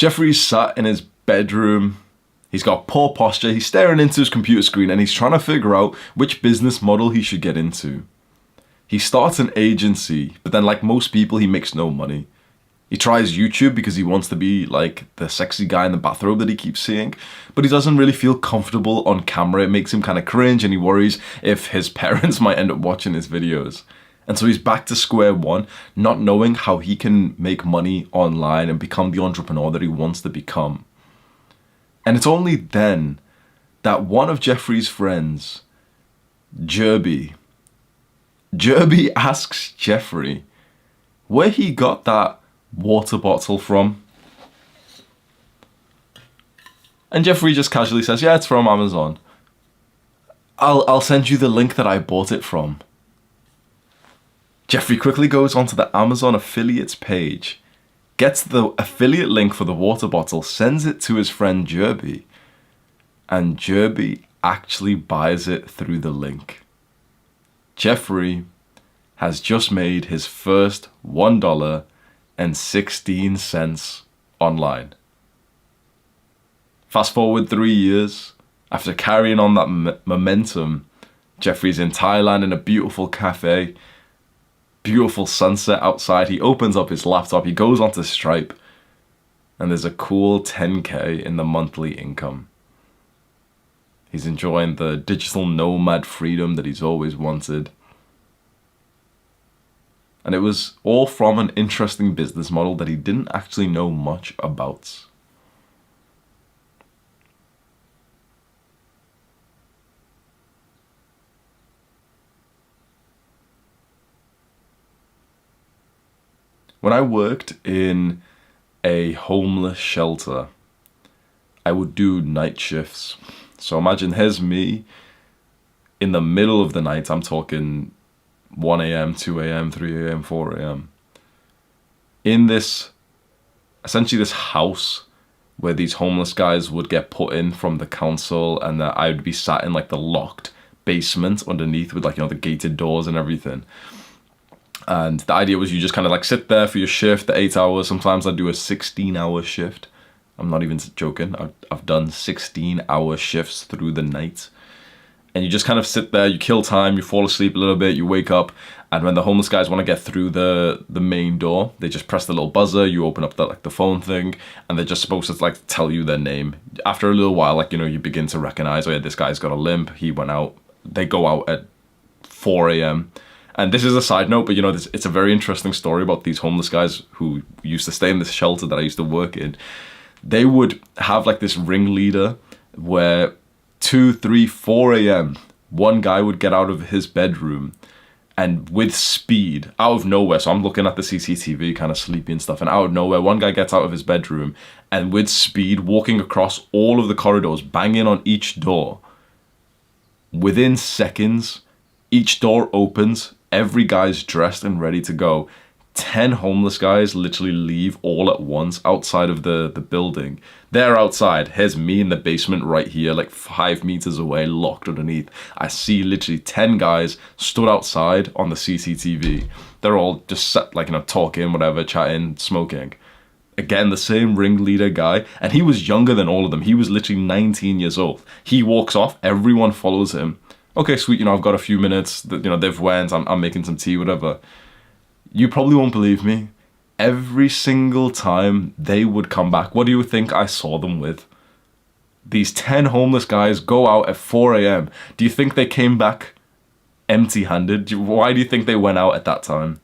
Jeffrey's sat in his bedroom. He's got poor posture. He's staring into his computer screen and he's trying to figure out which business model he should get into. He starts an agency, but then like most people, he makes no money. He tries YouTube because he wants to be like the sexy guy in the bathrobe that he keeps seeing, but he doesn't really feel comfortable on camera. It makes him kind of cringe and he worries if his parents might end up watching his videos. And so he's back to square one, not knowing how he can make money online and become the entrepreneur that he wants to become. And it's only then that one of Jeffrey's friends, Jerby asks Jeffrey where he got that water bottle from. And Jeffrey just casually says, yeah, it's from Amazon. I'll send you the link that I bought it from. Jeffrey quickly goes onto the Amazon affiliates page, gets the affiliate link for the water bottle, sends it to his friend Jerby, and Jerby actually buys it through the link. Jeffrey has just made his first $1.16 online. Fast forward 3 years, after carrying on that momentum, Jeffrey's in Thailand in a beautiful cafe, beautiful sunset outside. He opens up his laptop, he goes onto Stripe, and there's a cool 10K in the monthly income. He's enjoying the digital nomad freedom that he's always wanted. And it was all from an interesting business model that he didn't actually know much about. When I worked in a homeless shelter, I would do night shifts. So imagine here's me in the middle of the night. I'm talking 1 a.m., 2 a.m., 3 a.m., 4 a.m. in this, essentially this house where these homeless guys would get put in from the council, and that I would be sat in like the locked basement underneath with like, you know, the gated doors and everything. And the idea was you just kind of like sit there for your shift, the 8 hours. Sometimes I'd do a 16-hour shift. I'm not even joking. I've done 16-hour shifts through the night. And you just kind of sit there, you kill time, you fall asleep a little bit, you wake up, and when the homeless guys want to get through the main door, they just press the little buzzer, you open up the phone thing, and they're just supposed to like tell you their name. After a little while, like, you know, you begin to recognize, oh yeah, this guy's got a limp, he went out. They go out at 4 a.m. And this is a side note, but you know, it's a very interesting story about these homeless guys who used to stay in this shelter that I used to work in. They would have like this ringleader where 2, 3, 4 a.m. one guy would get out of his bedroom and with speed, out of nowhere, so I'm looking at the CCTV kind of sleepy and stuff, and out of nowhere one guy gets out of his bedroom and with speed, walking across all of the corridors, banging on each door. Within seconds, each door opens, every guy's dressed and ready to go. 10 homeless guys literally leave all at once outside of the building. They're outside. Here's me in the basement right here, like 5 meters away, locked underneath. I see literally 10 guys stood outside on the CCTV. They're all just sat, like, you know, talking, whatever, chatting, smoking. Again, the same ringleader guy, and he was younger than all of them. He was literally 19 years old. He walks off, everyone follows him. Okay, sweet, you know, I've got a few minutes, you know, they've went, I'm making some tea, whatever. You probably won't believe me. Every single time they would come back, what do you think I saw them with? These 10 homeless guys go out at 4 a.m. Do you think they came back empty-handed? Why do you think they went out at that time?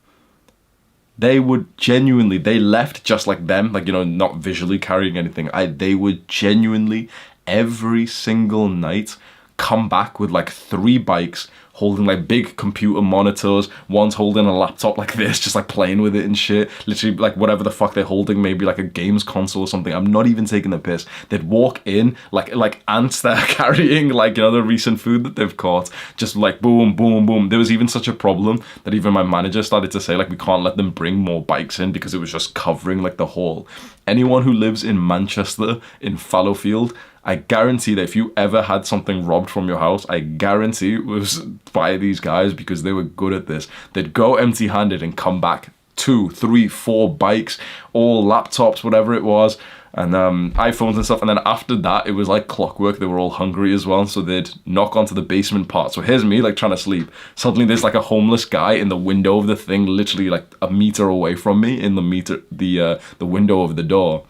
They would genuinely, they left just like them, like, you know, not visually carrying anything. They would genuinely, every single night, come back with like 3 bikes, holding like big computer monitors. One's holding a laptop like this, just like playing with it and shit. Literally like whatever the fuck they're holding, maybe like a games console or something. I'm not even taking the piss. They'd walk in like ants that are carrying like, you know, the recent food that they've caught. Just like boom, boom, boom. There was even such a problem that even my manager started to say like we can't let them bring more bikes in because it was just covering like the hall. Anyone who lives in Manchester, in Fallowfield, I guarantee that if you ever had something robbed from your house, I guarantee it was by these guys because they were good at this. They'd go empty-handed and come back 2, 3, 4 bikes, all laptops, whatever it was, and iPhones and stuff. And then after that, it was like clockwork. They were all hungry as well, so they'd knock onto the basement part. So here's me like trying to sleep. Suddenly there's like a homeless guy in the window of the thing, literally like a meter away from me, in the window of the door.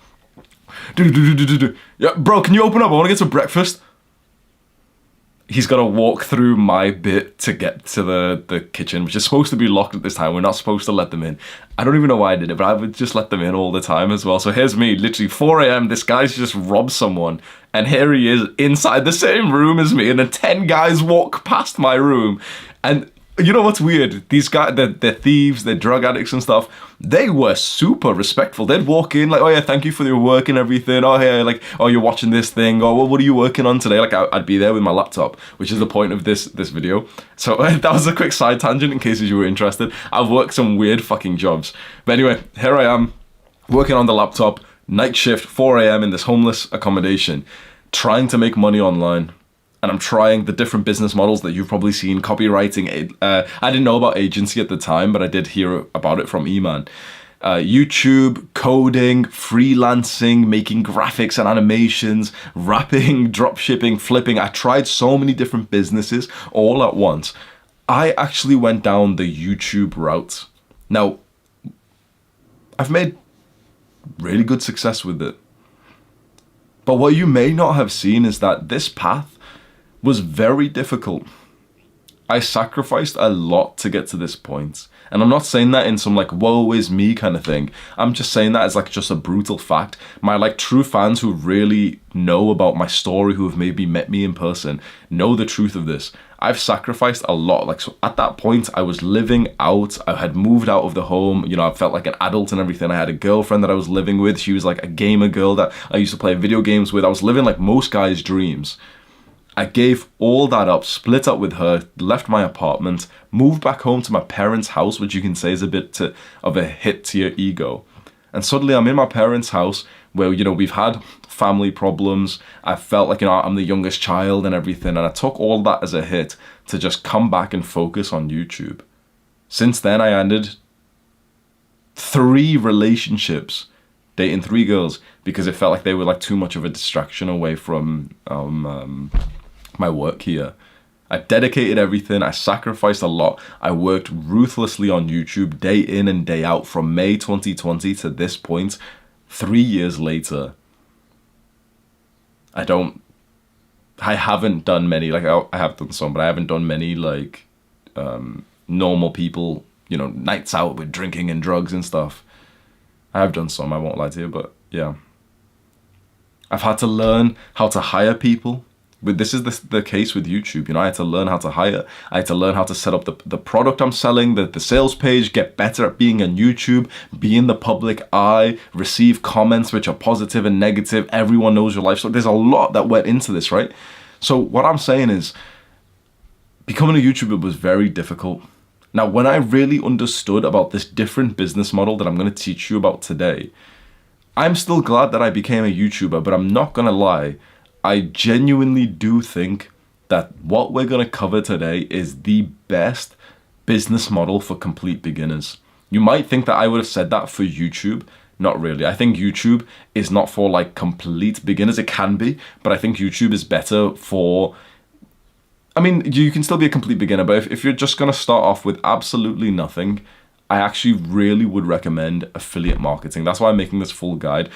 Yeah, bro, can you open up? I want to get some breakfast. He's got to walk through my bit to get to the kitchen, which is supposed to be locked at this time. We're not supposed to let them in. I don't even know why I did it, but I would just let them in all the time as well. So here's me, literally 4 a.m. This guy's just robbed someone, and here he is inside the same room as me, and then 10 guys walk past my room. And you know what's weird? These guys, they're thieves, they're drug addicts and stuff. They were super respectful. They'd walk in like, oh yeah, thank you for your work and everything. Oh yeah, like, oh, you're watching this thing. Oh, well, what are you working on today? Like, I'd be there with my laptop, which is the point of this video. So that was a quick side tangent in case you were interested. I've worked some weird fucking jobs. But anyway, here I am, working on the laptop, night shift, 4 a.m. in this homeless accommodation, trying to make money online. And I'm trying the different business models that you've probably seen, copywriting. I didn't know about agency at the time, but I did hear about it from Eman. YouTube, coding, freelancing, making graphics and animations, rapping, dropshipping, flipping. I tried so many different businesses all at once. I actually went down the YouTube route. Now, I've made really good success with it. But what you may not have seen is that this path was very difficult. I sacrificed a lot to get to this point. And I'm not saying that in some like, woe is me kind of thing. I'm just saying that as like just a brutal fact. My like true fans who really know about my story, who have maybe met me in person, know the truth of this. I've sacrificed a lot. Like, so at that point, I was living out. I had moved out of the home. You know, I felt like an adult and everything. I had a girlfriend that I was living with. She was like a gamer girl that I used to play video games with. I was living like most guys' dreams. I gave all that up, split up with her, left my apartment, moved back home to my parents' house, which you can say is a bit of a hit to your ego. And suddenly I'm in my parents' house where, you know, we've had family problems. I felt like, you know, I'm the youngest child and everything. And I took all that as a hit to just come back and focus on YouTube. Since then, I ended 3 relationships, dating 3 girls, because it felt like they were like too much of a distraction away from my work here. I dedicated everything. I sacrificed a lot. I worked ruthlessly on YouTube day in and day out from May 2020 to this point, 3 years later. I haven't done many, like I have done some, but I haven't done many like normal people, you know, nights out with drinking and drugs and stuff. I have done some, I won't lie to you, but yeah. I've had to learn how to hire people. But this is the case with YouTube. You know, I had to learn how to hire. I had to learn how to set up the product I'm selling, the sales page, get better at being on YouTube, be in the public eye, receive comments which are positive and negative. Everyone knows your life story. There's a lot that went into this, right? So what I'm saying is, becoming a YouTuber was very difficult. Now, when I really understood about this different business model that I'm going to teach you about today, I'm still glad that I became a YouTuber, but I'm not going to lie. I genuinely do think that what we're going to cover today is the best business model for complete beginners. You might think that I would have said that for YouTube. Not really. I think YouTube is not for like complete beginners. It can be, but I think YouTube is better for, I mean, you can still be a complete beginner, but if you're just going to start off with absolutely nothing, I actually really would recommend affiliate marketing. That's why I'm making this full guide.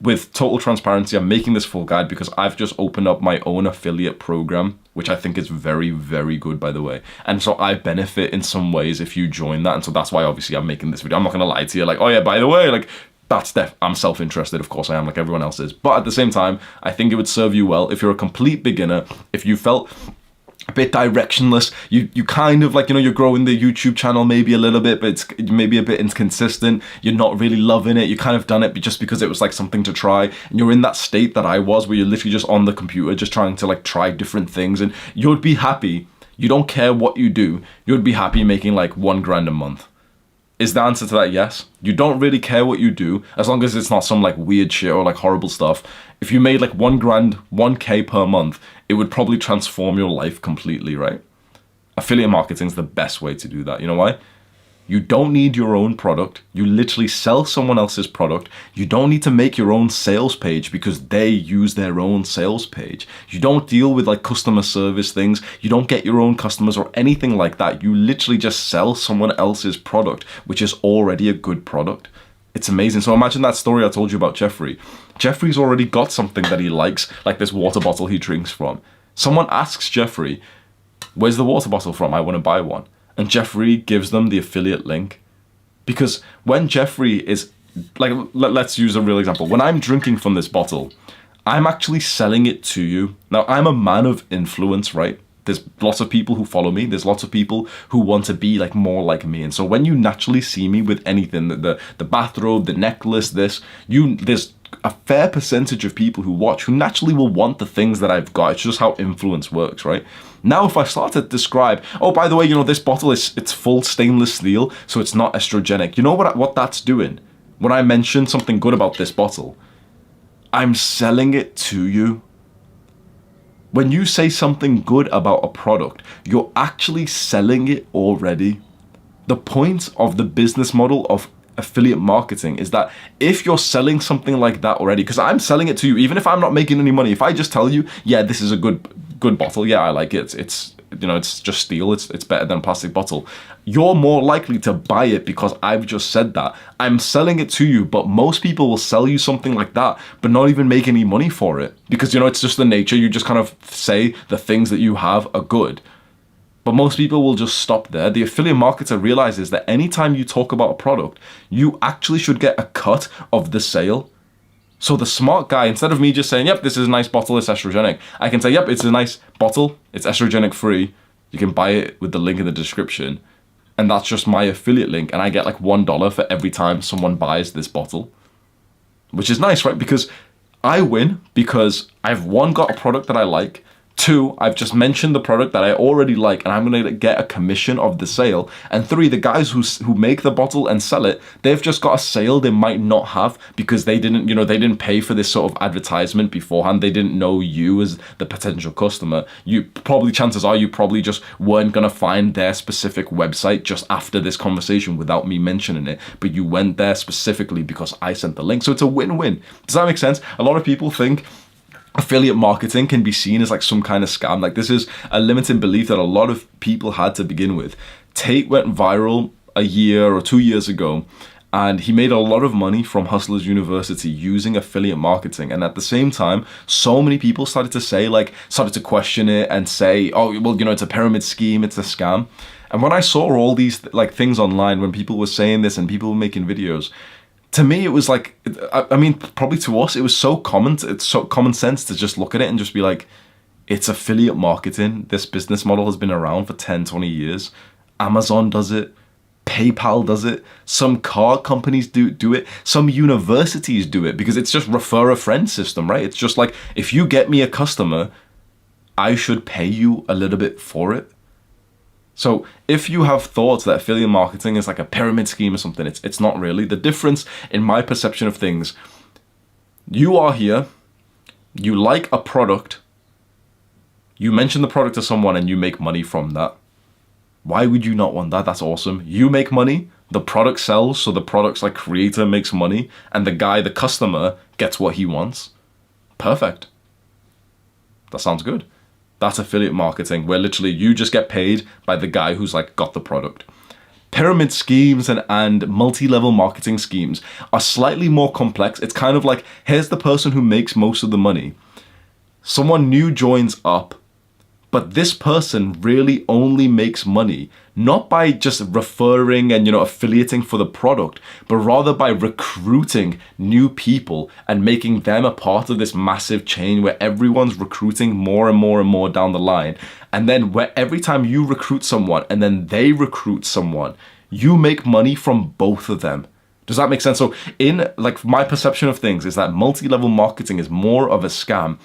With total transparency, I'm making this full guide because I've just opened up my own affiliate program, which I think is very, very good, by the way. And so I benefit in some ways if you join that. And so that's why obviously I'm making this video. I'm not going to lie to you like, oh yeah, by the way, like I'm self-interested. Of course I am, like everyone else is. But at the same time, I think it would serve you well if you're a complete beginner, if you felt a bit directionless, you kind of like, you know, you're growing the YouTube channel maybe a little bit, but it's maybe a bit inconsistent. You're not really loving it. You kind of done it just because it was like something to try. And you're in that state that I was, where you're literally just on the computer, just trying to like try different things. And you'd be happy. You don't care what you do. You'd be happy making like $1,000 a month. Is the answer to that yes? You don't really care what you do, as long as it's not some like weird shit or like horrible stuff. If you made like $1,000, 1K per month, it would probably transform your life completely, right? Affiliate marketing is the best way to do that. You know why? You don't need your own product. You literally sell someone else's product. You don't need to make your own sales page because they use their own sales page. You don't deal with like customer service things. You don't get your own customers or anything like that. You literally just sell someone else's product, which is already a good product. It's amazing. So imagine that story I told you about Jeffrey. Jeffrey's already got something that he likes, like this water bottle he drinks from. Someone asks Jeffrey, "Where's the water bottle from? I want to buy one." And Jeffrey gives them the affiliate link. Because when Jeffrey is, like, let's use a real example. When I'm drinking from this bottle, I'm actually selling it to you. Now, I'm a man of influence, right? There's lots of people who follow me. There's lots of people who want to be like more like me. And so when you naturally see me with anything, the bathrobe, the necklace, there's a fair percentage of people who watch who naturally will want the things that I've got. It's just how influence works, right? Now, if I start to describe, oh, by the way, this bottle it's full stainless steel, so it's not estrogenic. You know what that's doing? When I mention something good about this bottle, I'm selling it to you. When you say something good about a product, you're actually selling it already. The point of the business model of affiliate marketing is that if you're selling something like that already, because I'm selling it to you, even if I'm not making any money, if I just tell you, yeah, this is a good bottle, yeah, I like it, it's just steel, it's better than a plastic bottle, you're more likely to buy it because I've just said that. I'm selling it to you, but most people will sell you something like that but not even make any money for it because it's just the nature. You just kind of say the things that you have are good. But most people will just stop there. The affiliate marketer realizes that anytime you talk about a product, you actually should get a cut of the sale. So the smart guy, instead of me just saying, yep, this is a nice bottle, it's estrogenic, I can say, yep, it's a nice bottle, it's estrogenic free. You can buy it with the link in the description. And that's just my affiliate link. And I get like $1 for every time someone buys this bottle. Which is nice, right? Because I win because I've, one, got a product that I like. Two, I've just mentioned the product that I already like and I'm going to get a commission of the sale. And three, the guys who make the bottle and sell it, they've just got a sale they might not have because they didn't, they didn't pay for this sort of advertisement beforehand. They didn't know you as the potential customer. Chances are you probably just weren't going to find their specific website just after this conversation without me mentioning it. But you went there specifically because I sent the link. So it's a win-win. Does that make sense? A lot of people think affiliate marketing can be seen as like some kind of scam. Like this is a limiting belief that a lot of people had to begin with. Tate went viral a year or 2 years ago and he made a lot of money from Hustlers University using affiliate marketing. And at the same time, so many people started to question it and say, oh, well, it's a pyramid scheme, it's a scam. And when I saw all these things online, when people were saying this and people were making videos, to me, it was like, I mean, probably to us, it was so common. It's so common sense to just look at it and just be like, it's affiliate marketing. This business model has been around for 10, 20 years. Amazon does it. PayPal does it. Some car companies do it. Some universities do it because it's just refer a friend system, right? It's just like, if you get me a customer, I should pay you a little bit for it. So if you have thoughts that affiliate marketing is like a pyramid scheme or something, it's not really. The difference in my perception of things, you are here, you like a product, you mention the product to someone and you make money from that. Why would you not want that? That's awesome. You make money, the product sells, so the product's creator makes money, and the customer gets what he wants. Perfect. That sounds good. That's affiliate marketing, where literally you just get paid by the guy who's got the product. Pyramid schemes and multi-level marketing schemes are slightly more complex. It's kind of like, here's the person who makes most of the money. Someone new joins up, but this person really only makes money not by just referring and affiliating for the product, but rather by recruiting new people and making them a part of this massive chain where everyone's recruiting more and more and more down the line. And then where every time you recruit someone and then they recruit someone, you make money from both of them. Does that make sense? So in my perception of things is that multi-level marketing is more of a scam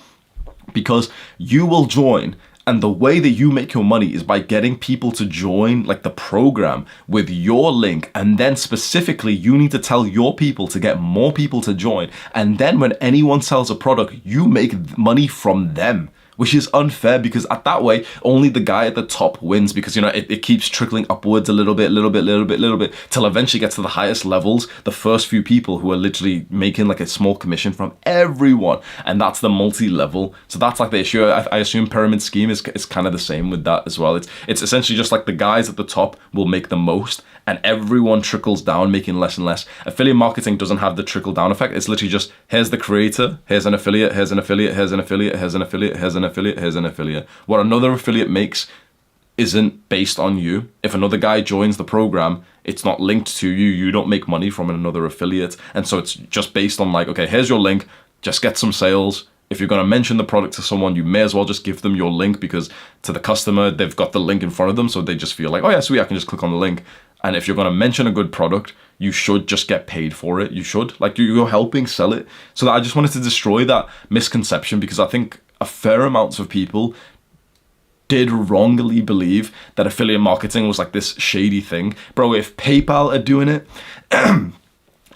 because you will join. And the way that you make your money is by getting people to join the program with your link. And then specifically, you need to tell your people to get more people to join. And then when anyone sells a product, you make money from them, which is unfair because at that way, only the guy at the top wins because, you know, it keeps trickling upwards a little bit, till eventually gets to the highest levels, the first few people who are literally making like a small commission from everyone. And that's the multi-level. So that's like the issue. I assume pyramid scheme is kind of the same with that as well. It's essentially just like the guys at the top will make the most and everyone trickles down, making less and less. Affiliate marketing doesn't have the trickle down effect. It's literally just, here's the creator, here's an affiliate, here's an affiliate, here's an affiliate, here's an affiliate, here's an affiliate, here's an affiliate. What another affiliate makes isn't based on you. If another guy joins the program, it's not linked to you. You don't make money from another affiliate. And so it's just based on like, okay, here's your link, just get some sales. If you're going to mention the product to someone, you may as well just give them your link because to the customer, they've got the link in front of them. So they just feel like, oh yeah, sweet, I can just click on the link. And if you're going to mention a good product, you should just get paid for it. You should. Like, you're helping sell it. So that I just wanted to destroy that misconception because I think a fair amount of people did wrongly believe that affiliate marketing was like this shady thing. Bro, if PayPal are doing it,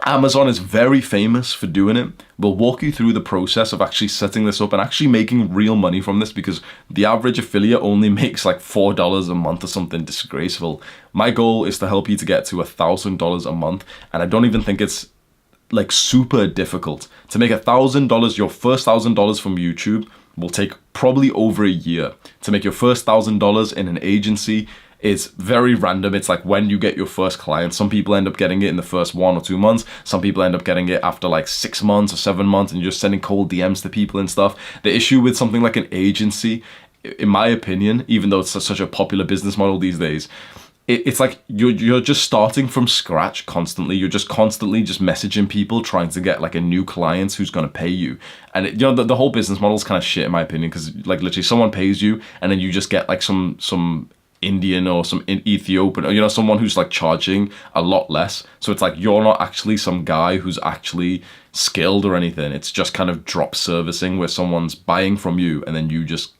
Amazon is very famous for doing it. We'll walk you through the process of actually setting this up and actually making real money from this because the average affiliate only makes like $4 a month or something disgraceful. My goal is to help you to get to $1,000 a month, and I don't even think it's like super difficult. To make $1,000, your first $1,000 from YouTube will take probably over a year. To make your first $1,000 in an agency is very random. It's like when you get your first client. Some people end up getting it in the first 1 or 2 months. Some people end up getting it after like 6 months or 7 months and you're just sending cold DMs to people and stuff. The issue with something like an agency, in my opinion, even though it's such a popular business model these days, it's like you're just starting from scratch constantly. You're just constantly just messaging people, trying to get like a new client who's going to pay you. And you know, the whole business model is kind of shit in my opinion because like literally someone pays you and then you just get like some Indian or some Ethiopian, or you know, someone who's like charging a lot less. So it's like you're not actually some guy who's actually skilled or anything. It's just kind of drop servicing where someone's buying from you and then you just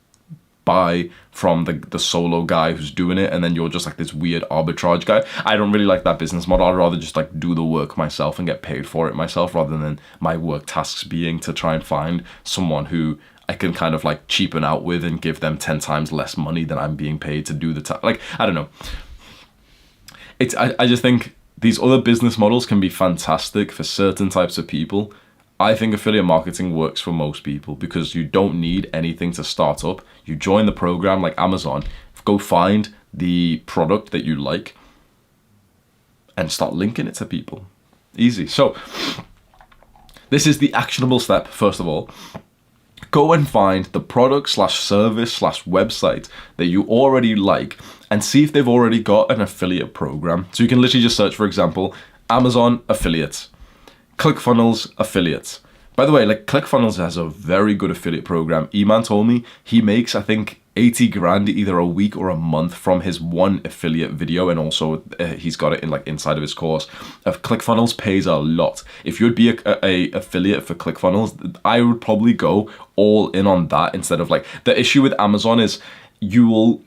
buy from the solo guy who's doing it, and then you're just like this weird arbitrage guy. I don't really like that business model. I'd rather just like do the work myself and get paid for it myself rather than my work tasks being to try and find someone who I can kind of like cheapen out with and give them 10 times less money than I'm being paid to do the task. Like, I don't know. I just think these other business models can be fantastic for certain types of people. I think affiliate marketing works for most people because you don't need anything to start up. You join the program like Amazon, go find the product that you like and start linking it to people. Easy. So this is the actionable step, first of all. Go and find the product slash service slash website that you already like and see if they've already got an affiliate program. So you can literally just search, for example, Amazon affiliates, ClickFunnels affiliates. By the way, like ClickFunnels has a very good affiliate program. Eman told me he makes, I think, 80 grand either a week or a month from his one affiliate video, and also he's got it in like inside of his course. ClickFunnels pays a lot. If you'd be a affiliate for ClickFunnels, I would probably go all in on that instead of like, the issue with Amazon is you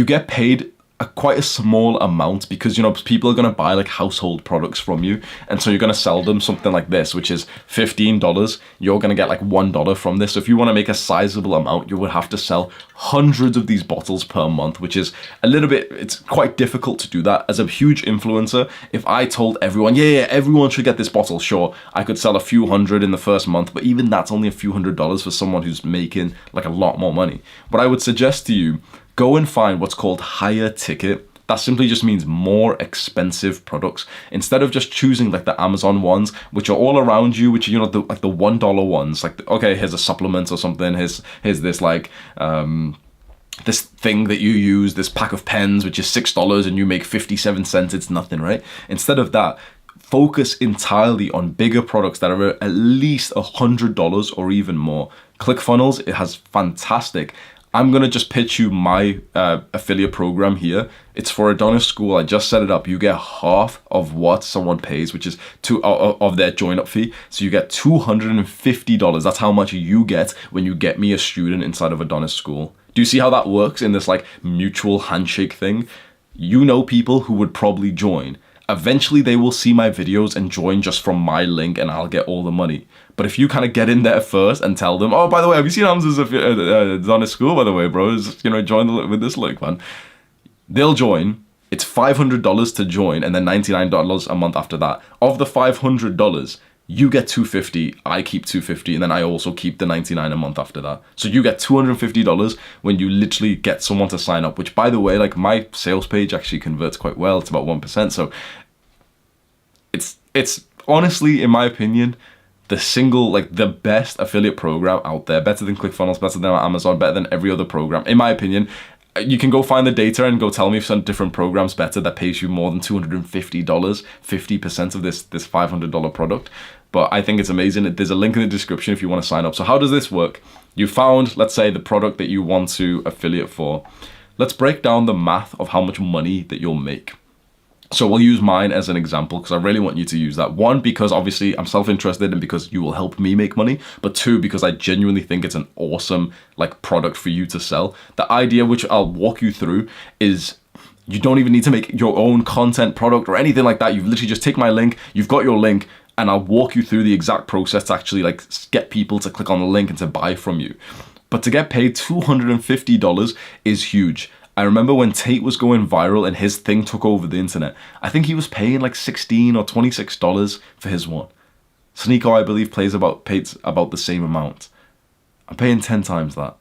get paid quite a small amount because, you know, people are going to buy like household products from you, and so you're going to sell them something like this, which is $15. You're going to get like $1 from this. So if you want to make a sizable amount, you would have to sell hundreds of these bottles per month, which is a little bit, it's quite difficult to do that. As a huge influencer, if I told everyone, yeah, everyone should get this bottle, sure, I could sell a few hundred in the first month, but even that's only a few $100s for someone who's making like a lot more money. What I would suggest to you, go and find what's called higher ticket. That simply just means more expensive products. Instead of just choosing like the Amazon ones, which are all around you, which are, you know, like the $1 ones, like, okay, here's a supplement or something, here's this like, this thing that you use, this pack of pens, which is $6 and you make 57 cents, it's nothing, right? Instead of that, focus entirely on bigger products that are at least $100 or even more. ClickFunnels, it has fantastic. I'm going to just pitch you my affiliate program here. It's for Adonis School. I just set it up. You get half of what someone pays, which is of their join up fee. So you get $250. That's how much you get when you get me a student inside of Adonis School. Do you see how that works in this like mutual handshake thing? You know people who would probably join. eventually they will see my videos and join just from my link, and I'll get all the money. But if you kind of get in there first and tell them, oh, by the way, have you seen Hamza's Adonis School, by the way, bro? Just, join with this link, man. They'll join. It's $500 to join, and then $99 a month after that. Of the $500, you get $250, I keep $250, and then I also keep the $99 a month after that. So you get $250 when you literally get someone to sign up, which, by the way, like, my sales page actually converts quite well. It's about 1%. So it's honestly, in my opinion, the best affiliate program out there. Better than ClickFunnels, better than Amazon, better than every other program, in my opinion. You can go find the data and go tell me if some different programs better that pays you more than $250, 50% of this $500 product. But I think it's amazing. There's a link in the description if you want to sign up. So how does this work? You found, let's say, the product that you want to affiliate for. Let's break down the math of how much money that you'll make. So we'll use mine as an example because I really want you to use that. One, because obviously I'm self-interested and because you will help me make money. But two, because I genuinely think it's an awesome product for you to sell. The idea, which I'll walk you through, is you don't even need to make your own content product or anything like that. You literally just take my link, you've got your link, and I'll walk you through the exact process to actually get people to click on the link and to buy from you. But to get paid $250 is huge. I remember when Tate was going viral and his thing took over the internet. I think he was paying $16 or $26 for his one. Sneako, I believe, paid about the same amount. I'm paying 10 times that.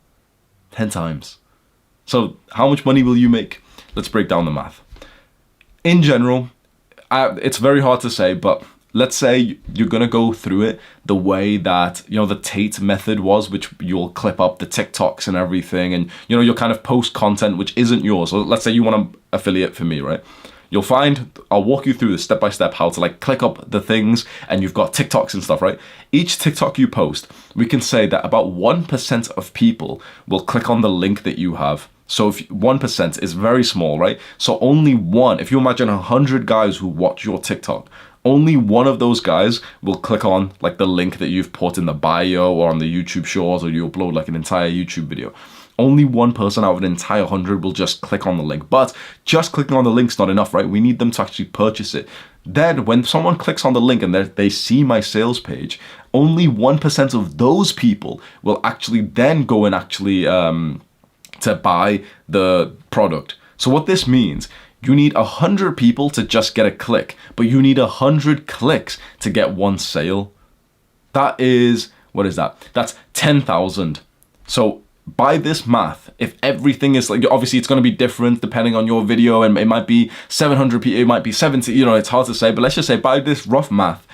10 times. So how much money will you make? Let's break down the math. In general, it's very hard to say, but let's say you're going to go through it the way that, the Tate method was, which you'll clip up the TikToks and everything, and, you'll kind of post content which isn't yours. So let's say you want to affiliate for me, right? You'll find, I'll walk you through the step-by-step how to click up the things, and you've got TikToks and stuff, right? Each TikTok you post, we can say that about 1% of people will click on the link that you have. So if 1% is very small, right? So only one, if you imagine 100 guys who watch your TikTok, only one of those guys will click on the link that you've put in the bio or on the YouTube shorts, or you upload an entire YouTube video. Only one person out of an entire 100 will just click on the link. But just clicking on the link's not enough, right? We need them to actually purchase it. Then when someone clicks on the link and they see my sales page, only 1% of those people will actually then go and actually to buy the product. So what this means, you need 100 people to just get a click, but you need 100 clicks to get one sale. That is, what is that? That's 10,000. So by this math, if everything is obviously it's going to be different depending on your video, and it might be 700 people, it might be 70, it's hard to say, but let's just say by this rough math,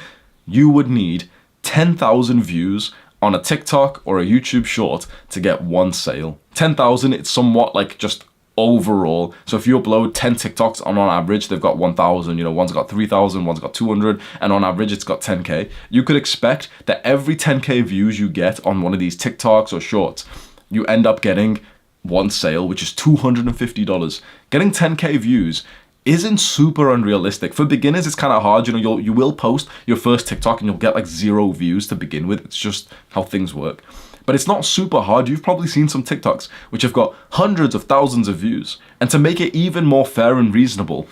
you would need 10,000 views on a TikTok or a YouTube short to get one sale. 10,000, it's somewhat just overall. So if you upload 10 TikToks on average, they've got 1,000, one's got 3,000, one's got 200, and on average it's got 10K. You could expect that every 10K views you get on one of these TikToks or shorts, you end up getting one sale, which is $250. Getting 10K views isn't super unrealistic. For beginners, it's kind of hard. You will post your first TikTok and you'll get 0 views to begin with. It's just how things work. But it's not super hard. You've probably seen some TikToks which have got hundreds of thousands of views. And to make it even more fair and reasonable,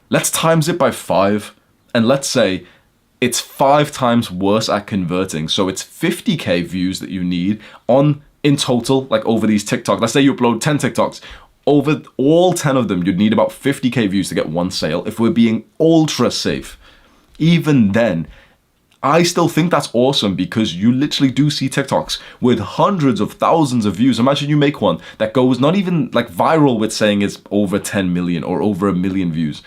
let's times it by 5. And let's say it's 5 times worse at converting. So it's 50K views that you need in total, over these TikToks. Let's say you upload 10 TikToks. Over all 10 of them, you'd need about 50K views to get one sale if we're being ultra safe. Even then, I still think that's awesome because you literally do see TikToks with hundreds of thousands of views. Imagine you make one that goes not even viral with saying it's over 10 million or over 1 million views.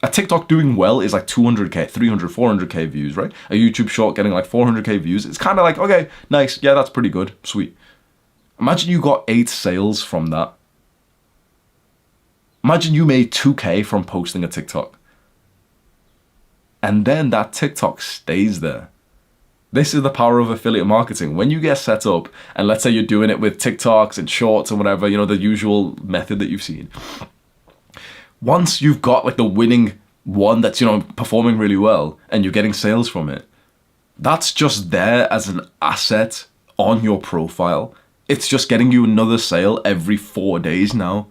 A TikTok doing well is 200K, 300, 400K views, right? A YouTube short getting 400K views. It's kind of okay, nice. Yeah, that's pretty good. Sweet. Imagine you got 8 sales from that. Imagine you made 2K from posting a TikTok. And then that TikTok stays there. This is the power of affiliate marketing. When you get set up, and let's say you're doing it with TikToks and shorts and whatever, the usual method that you've seen. Once you've got the winning one that's, performing really well and you're getting sales from it, that's just there as an asset on your profile. It's just getting you another sale every 4 days now.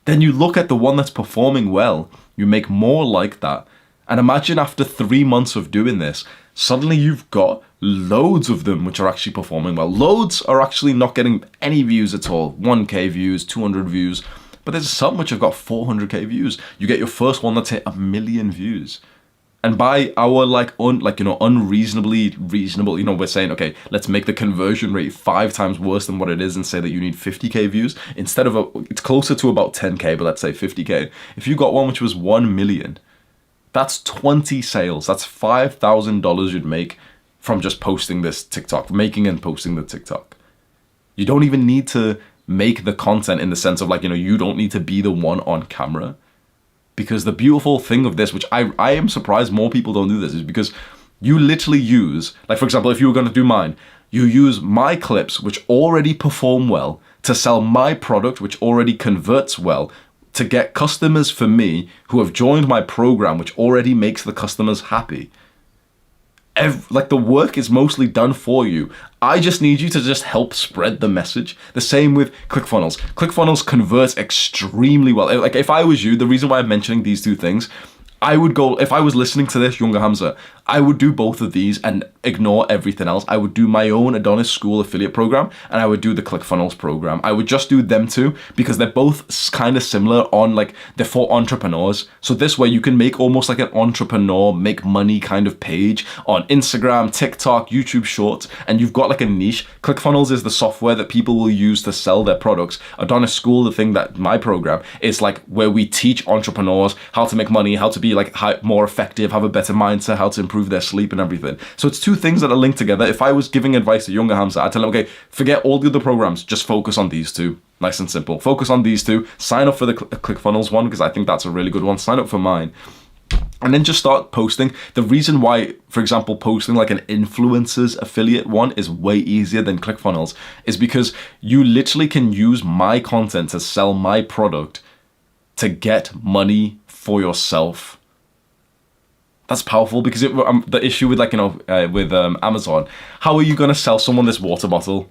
Then you look at the one that's performing well. You make more like that. And imagine after 3 months of doing this, suddenly you've got loads of them which are actually performing well. Loads are actually not getting any views at all. 1k views, 200 views. But there's some which have got 400k views. You get your first one that's hit 1 million views. And by our unreasonably reasonable, we're saying, okay, let's make the conversion rate 5 times worse than what it is and say that you need 50k views instead of it's closer to about 10k, but let's say 50k. If you got one which was 1 million, that's 20 sales. That's $5,000 you'd make from just posting this TikTok, making and posting the TikTok. You don't even need to make the content in the sense of you don't need to be the one on camera. Because the beautiful thing of this, which I am surprised more people don't do this, is because you literally use, for example, if you were going to do mine, you use my clips, which already perform well, to sell my product, which already converts well, to get customers for me who have joined my program, which already makes the customers happy. The work is mostly done for you. I just need you to just help spread the message. The same with ClickFunnels. ClickFunnels converts extremely well. If I was you, the reason why I'm mentioning these two things, I would go, if I was listening to this, Younger Hamza, I would do both of these and ignore everything else. I would do my own Adonis School affiliate program and I would do the ClickFunnels program. I would just do them two because they're both kind of similar on they're for entrepreneurs. So this way you can make almost like an entrepreneur, make money kind of page on Instagram, TikTok, YouTube Shorts, and you've got a niche. ClickFunnels is the software that people will use to sell their products. Adonis School, the thing that my program is where we teach entrepreneurs how to make money, how to be more effective, have a better mindset, how to improve their sleep and everything. So it's two things that are linked together. If I was giving advice to Younger Hamza, I'd tell him, okay, forget all the other programs, just focus on these two. Nice and simple. Focus on these two. Sign up for the ClickFunnels one because I think that's a really good one. Sign up for mine. And then just start posting. The reason why, for example, posting an influencers affiliate one is way easier than ClickFunnels is because you literally can use my content to sell my product to get money for yourself. That's powerful because the issue with with Amazon, how are you going to sell someone this water bottle?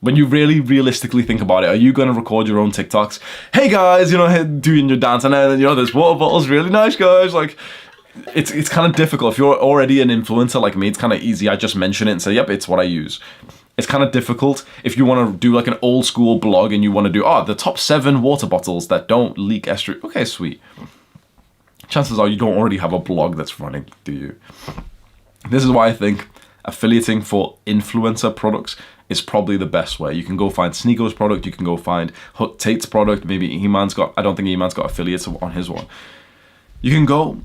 When you really realistically think about it, are you going to record your own TikToks? Hey guys, doing your dance and then, this water bottle's really nice, guys. It's kind of difficult. If you're already an influencer like me, it's kind of easy. I just mention it and say, yep, it's what I use. It's kind of difficult if you want to do an old school blog and you want to do, the top 7 water bottles that don't leak estrogen. Okay, sweet. Chances are you don't already have a blog that's running, do you? This is why I think affiliating for influencer products is probably the best way. You can go find Sneako's product, you can go find Tate's product, maybe I don't think Iman's got affiliates on his one. You can go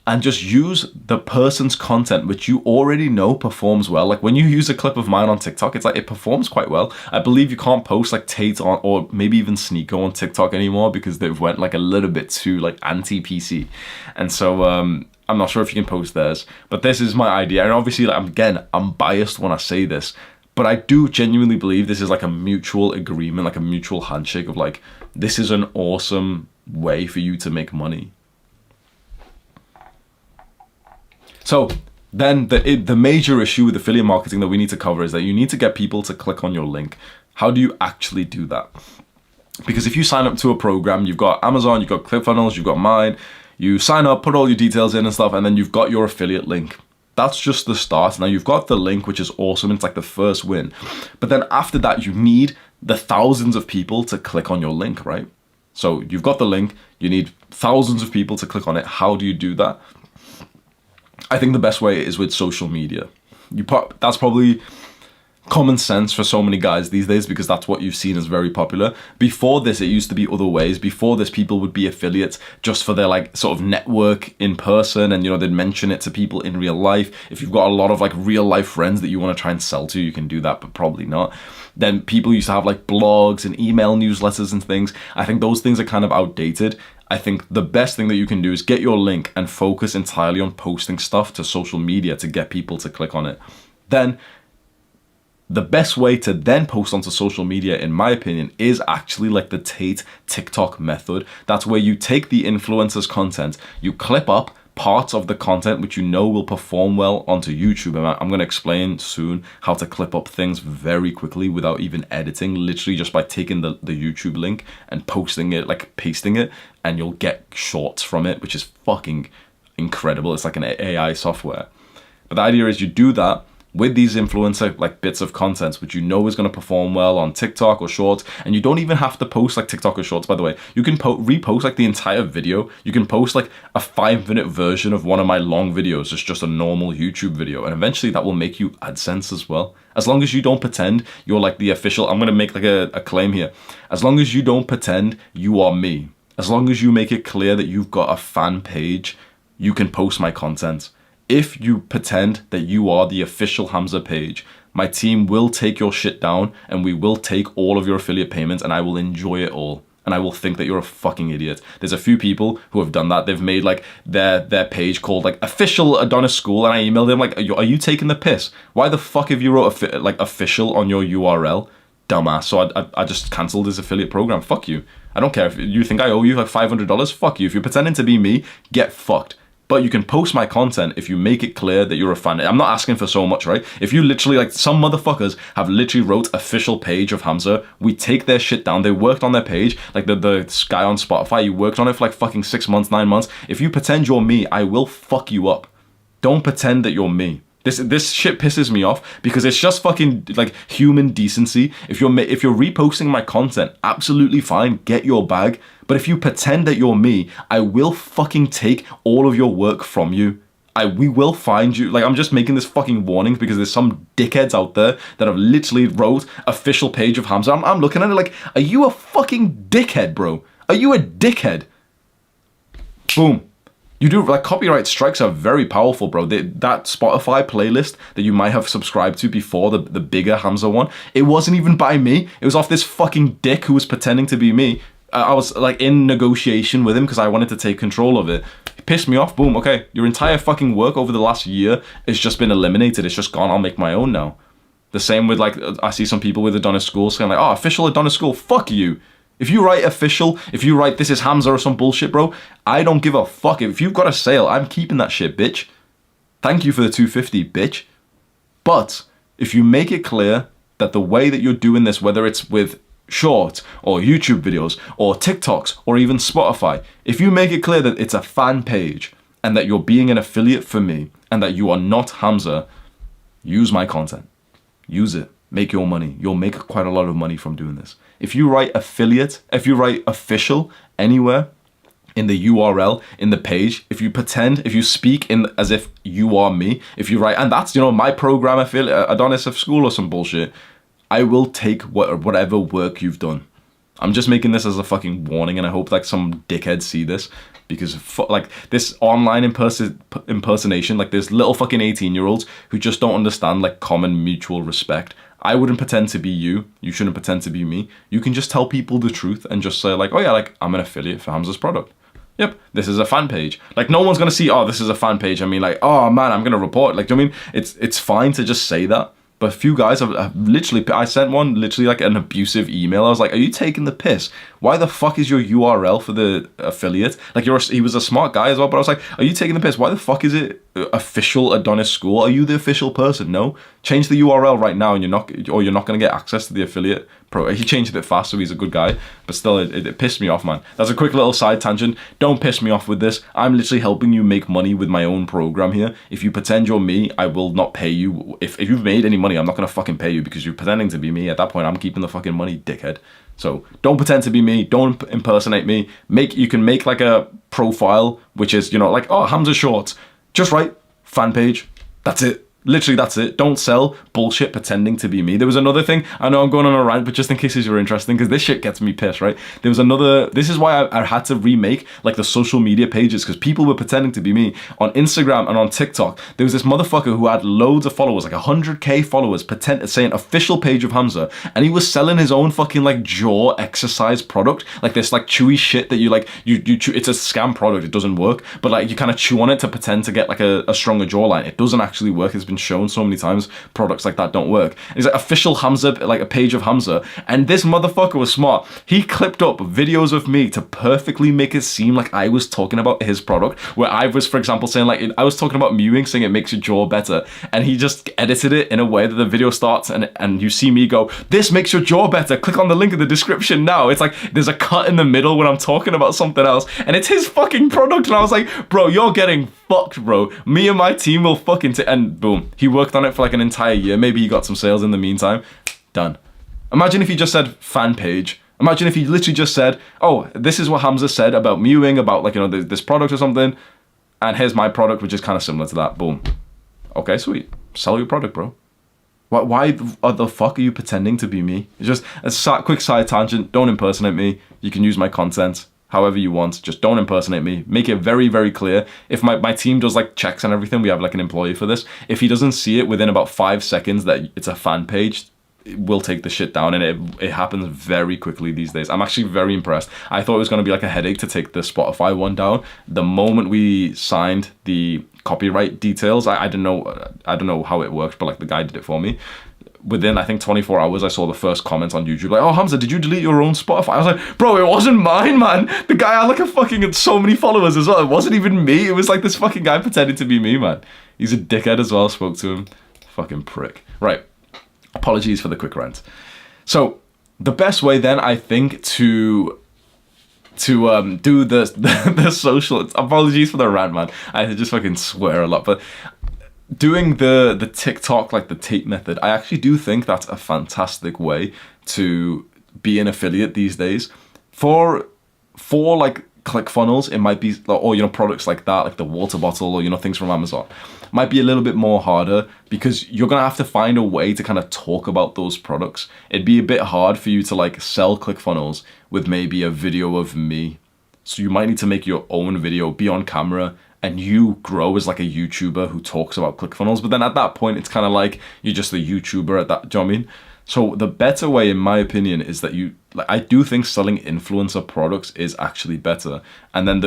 and just use the person's content, which you already know performs well. When you use a clip of mine on TikTok, it's it performs quite well. I believe you can't post Tate on, or maybe even Sneako on TikTok anymore because they've went a little bit too anti-PC. And so I'm not sure if you can post theirs, but this is my idea. And obviously, again, I'm biased when I say this, but I do genuinely believe this is a mutual agreement, a mutual handshake of this is an awesome way for you to make money. So then the major issue with affiliate marketing that we need to cover is that you need to get people to click on your link. How do you actually do that? Because if you sign up to a program, you've got Amazon, you've got ClickFunnels, you've got mine, you sign up, put all your details in and stuff, and then you've got your affiliate link. That's just the start. Now you've got the link, which is awesome. It's the first win. But then after that, you need the thousands of people to click on your link, right? So you've got the link, you need thousands of people to click on it. How do you do that? I think the best way is with social media. That's probably common sense for so many guys these days because that's what you've seen as very popular. Before this, it used to be other ways. Before this, people would be affiliates just for their sort of network in person and, they'd mention it to people in real life. If you've got a lot of real life friends that you want to try and sell to, you can do that, but probably not. Then people used to have blogs and email newsletters and things. I think those things are kind of outdated. I think the best thing that you can do is get your link and focus entirely on posting stuff to social media to get people to click on it. Then the best way to then post onto social media, in my opinion, is actually the Tate TikTok method. That's where you take the influencer's content, you clip up, parts of the content which you know will perform well onto YouTube. And I'm going to explain soon how to clip up things very quickly without even editing, literally just by taking the YouTube link and posting it, like pasting it, and you'll get shorts from it, which is fucking incredible. It's like an AI software. But the idea is you do that with these influencer like bits of content which you know is going to perform well on TikTok or Shorts, and you don't even have to post like TikTok or Shorts, by the way. You can repost like the entire video. You can post like a 5-minute version of one of my long videos. It's just a normal YouTube video, and eventually that will make you AdSense as well. As long as you don't pretend you're like the official, I'm going to make like a claim here. As long as you don't pretend you are me, as long as you make it clear that you've got a fan page, you can post my content. If you pretend that you are the official Hamza page, my team will take your shit down and we will take all of your affiliate payments, and I will enjoy it all. And I will think that you're a fucking idiot. There's a few people who have done that. They've made like their page called like official Adonis School, and I emailed them like, are you taking the piss? Why the fuck have you wrote like official on your URL? Dumbass. So I just cancelled his affiliate program. Fuck you. I don't care if you think I owe you like $500. Fuck you. If you're pretending to be me, get fucked. But you can post my content if you make it clear that you're a fan. I'm not asking for so much, right? If you literally, like, some motherfuckers have literally wrote official page of Hamza. We take their shit down. They worked on their page. Like the guy on Spotify, you worked on it for like fucking 6 months, 9 months. If you pretend you're me, I will fuck you up. Don't pretend that you're me. This shit pisses me off because it's just fucking like human decency. If you're reposting my content, absolutely fine, get your bag. But if you pretend that you're me, I will fucking take all of your work from you. We will find you. Like, I'm just making this fucking warning because there's some dickheads out there that have literally wrote official page of Hamza. I'm looking at it like, are you a fucking dickhead, bro? Are you a dickhead? Boom. You do, like, copyright strikes are very powerful, bro. That Spotify playlist that you might have subscribed to before, the bigger Hamza one, it wasn't even by me. It was off this fucking dick who was pretending to be me. I was, like, in negotiation with him because I wanted to take control of it. It pissed me off. Boom, okay. Your entire fucking work over the last year has just been eliminated. It's just gone. I'll make my own now. The same with, like, I see some people with Adonis School saying, like, oh, official Adonis School, fuck you. If you write official, if you write this is Hamza or some bullshit, bro, I don't give a fuck. If you've got a sale, I'm keeping that shit, bitch. Thank you for the $250, bitch. But if you make it clear that the way that you're doing this, whether it's with Shorts or YouTube videos or TikToks or even Spotify, if you make it clear that it's a fan page and that you're being an affiliate for me and that you are not Hamza, use my content. Use it. Make your money. You'll make quite a lot of money from doing this. If you write affiliate, if you write official anywhere in the URL, in the page, if you pretend, if you speak in as if you are me, if you write, and that's, you know, my program affiliate, Adonis of School or some bullshit, I will take whatever work you've done. I'm just making this as a fucking warning, and I hope like some dickheads see this, because like this online impersonation, like there's little fucking 18-year-olds who just don't understand like common mutual respect. I wouldn't pretend to be you. You shouldn't pretend to be me. You can just tell people the truth and just say like, oh yeah, like I'm an affiliate for Hamza's product. Yep, this is a fan page. Like no one's gonna see, oh, this is a fan page. I mean, like, oh man, I'm gonna report. Like, do you know what I mean? It's fine to just say that. But a few guys have literally, I sent one literally like an abusive email. I was like, are you taking the piss? Why the fuck is your URL for the affiliate? Like he was a smart guy as well, but I was like, are you taking the piss? Why the fuck is it official Adonis School? Are you the official person? No, change the URL right now and you're not going to get access to the affiliate pro. He changed it fast, so he's a good guy, but still it pissed me off, man. That's a quick little side tangent. Don't piss me off with this. I'm literally helping you make money with my own program here. If you pretend you're me, I will not pay you. If you've made any money, I'm not going to fucking pay you because you're pretending to be me. At that point, I'm keeping the fucking money, dickhead. So don't pretend to be me. Don't impersonate me. You can make like a profile, which is, you know, like, oh, Hamza Shorts. Just write fan page. That's it. Literally, that's it. Don't sell bullshit pretending to be me. There was another thing. I know I'm going on a rant, but just in case you're interested, because this shit gets me pissed, right? There was another. This is why I had to remake like the social media pages, because people were pretending to be me on Instagram and on TikTok. There was this motherfucker who had loads of followers, like 100k followers, saying official page of Hamza, and he was selling his own fucking like jaw exercise product, like this like chewy shit that you chew. It's a scam product. It doesn't work, but like you kind of chew on it to pretend to get like a stronger jawline. It doesn't actually work. It's been shown so many times products like that don't work. And he's like, official Hamza, like a page of Hamza. And this motherfucker was smart. He clipped up videos of me to perfectly make it seem like I was talking about his product, where I was, for example, saying like, I was talking about mewing, saying it makes your jaw better. And he just edited it in a way that the video starts and you see me go, this makes your jaw better. Click on the link in the description now. It's like, there's a cut in the middle when I'm talking about something else. And it's his fucking product. And I was like, bro, you're getting fucked, bro. Me and my team will fucking and boom, he worked on it for like an entire year. Maybe he got some sales in the meantime. Done. Imagine if he just said fan page. Imagine if he literally just said, oh, this is what Hamza said about mewing, about like, you know, this product or something, and here's my product, which is kind of similar to that. Boom. Okay, sweet. Sell your product, bro. Why the fuck are you pretending to be me? It's just a quick side tangent. Don't impersonate me. You can use my content however you want. Just don't impersonate me. Make it very, very clear. If my team does like checks and everything, we have like an employee for this. If he doesn't see it within about 5 seconds that it's a fan page, we'll take the shit down, and it happens very quickly these days. I'm actually very impressed. I thought it was going to be like a headache to take the Spotify one down. The moment we signed the copyright details, I don't know how it worked, but like the guy did it for me. Within, I think, 24 hours, I saw the first comment on YouTube, like, oh, Hamza, did you delete your own Spotify? I was like, bro, it wasn't mine, man. The guy had like a fucking so many followers as well. It wasn't even me. It was like this fucking guy pretending to be me, man. He's a dickhead as well. Spoke to him. Fucking prick. Right. Apologies for the quick rant. So the best way then, I think, to do the social, apologies for the rant, man. I just fucking swear a lot, but doing the TikTok, like the tape method, I actually do think that's a fantastic way to be an affiliate these days. For like ClickFunnels, it might be, or, you know, products like that, like the water bottle, or, you know, things from Amazon, might be a little bit more harder because you're gonna have to find a way to kind of talk about those products. It'd be a bit hard for you to like sell ClickFunnels with maybe a video of me. So you might need to make your own video, be on camera, and you grow as like a YouTuber who talks about ClickFunnels. But then at that point, it's kind of like you're just a YouTuber at that, do you know what I mean? So the better way, in my opinion, is that I do think selling influencer products is actually better. And then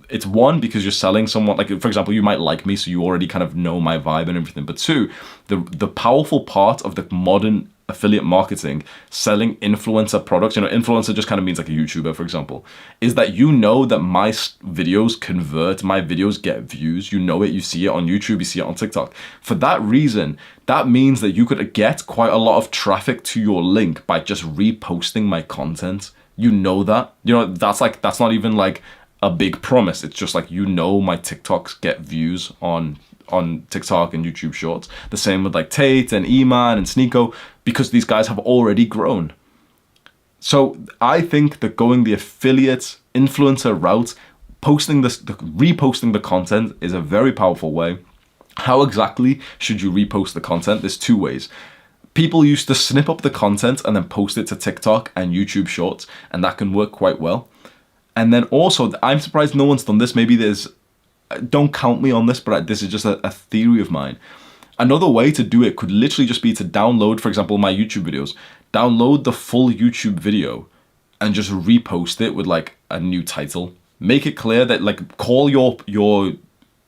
it's one, because you're selling someone, like, for example, you might like me, so you already kind of know my vibe and everything. But two, the powerful part of the modern affiliate marketing, selling influencer products, you know, influencer just kind of means like a YouTuber, for example, is that you know that my videos convert, my videos get views, you know it, you see it on YouTube, you see it on TikTok. For that reason, that means that you could get quite a lot of traffic to your link by just reposting my content. You know that, you know, that's not even like a big promise. It's just like, you know, my TikToks get views on TikTok and YouTube Shorts. The same with like Tate and Eman and Sneeko, because these guys have already grown. So I think that going the affiliate influencer route, reposting the content is a very powerful way. How exactly should you repost the content? There's two ways. People used to snip up the content and then post it to TikTok and YouTube Shorts, and that can work quite well. And then also, I'm surprised no one's done this. Maybe don't count me on this, but this is just a theory of mine. Another way to do it could literally just be to download, for example, my YouTube videos, download the full YouTube video and just repost it with like a new title. Make it clear that, like, call your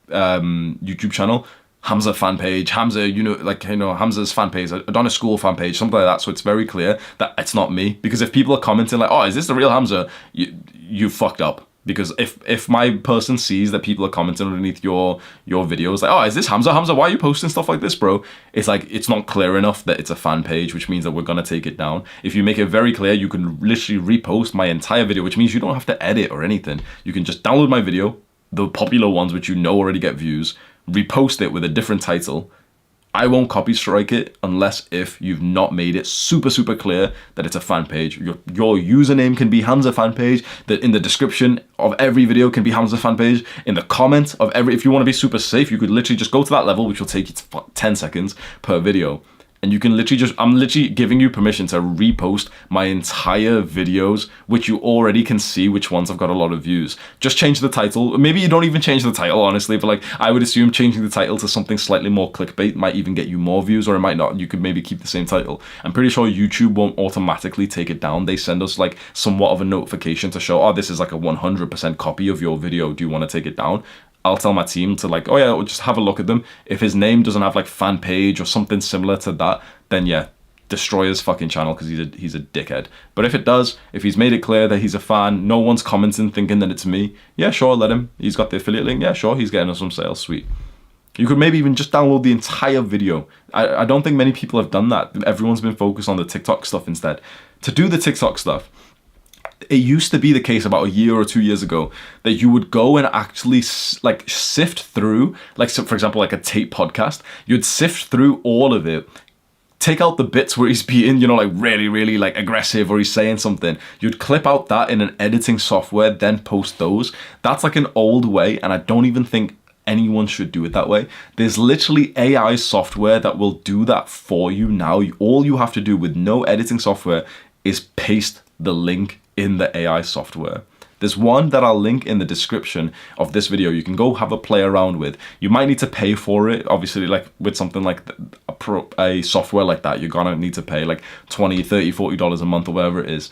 YouTube channel Hamza fan page, Hamza, Hamza's fan page, Adonis School fan page, something like that. So it's very clear that it's not me. Because if people are commenting like, oh, is this the real Hamza? You fucked up. Because if my person sees that people are commenting underneath your videos, like, oh, is this Hamza? Hamza, why are you posting stuff like this, bro? It's like, it's not clear enough that it's a fan page, which means that we're going to take it down. If you make it very clear, you can literally repost my entire video, which means you don't have to edit or anything. You can just download my video, the popular ones, which you know already get views, repost it with a different title. I won't copy strike it unless if you've not made it super, super clear that it's a fan page. Your username can be Hamza fan page. That in the description of every video can be Hamza fan page. In the comment of if you want to be super safe, you could literally just go to that level, which will take you 10 seconds per video. And you can literally I'm literally giving you permission to repost my entire videos, which you already can see which ones have got a lot of views. Just change the title. Maybe you don't even change the title, honestly, but like, I would assume changing the title to something slightly more clickbait might even get you more views, or it might not. You could maybe keep the same title. I'm pretty sure YouTube won't automatically take it down. They send us like somewhat of a notification to show, oh, this is like a 100% copy of your video. Do you want to take it down? I'll tell my team to like, oh yeah, just have a look at them. If his name doesn't have like fan page or something similar to that, then yeah, destroy his fucking channel because he's a dickhead. But if it does, if he's made it clear that he's a fan, no one's commenting thinking that it's me, yeah, sure, let him. He's got the affiliate link, yeah, sure, he's getting us some sales, sweet. You could maybe even just download the entire video. I don't think many people have done that. Everyone's been focused on the TikTok stuff instead. To do the TikTok stuff, it used to be the case about a year or 2 years ago that you would go and actually like sift through, like, so for example, like a tape podcast, you'd sift through all of it, take out the bits where he's being, you know, like really like aggressive or he's saying something. You'd clip out that in an editing software, then post those. That's like an old way, and I don't even think anyone should do it that way. There's literally AI software that will do that for you now. All you have to do with no editing software is paste the link in the AI software. There's one that I'll link in the description of this video. You can go have a play around with. You might need to pay for it. Obviously, like with something like a software like that, you're gonna need to pay like $20, $30, $40 a month or whatever it is.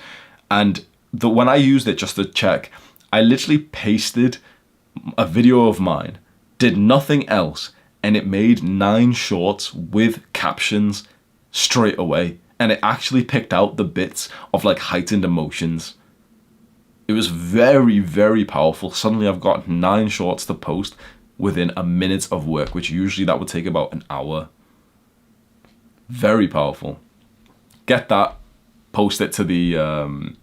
And when I used it just to check, I literally pasted a video of mine, did nothing else, and it made 9 shorts with captions straight away. And it actually picked out the bits of like heightened emotions. It was very, very powerful. Suddenly I've got 9 shorts to post within a minute of work, which usually that would take about an hour. Very powerful. Get that, post it to the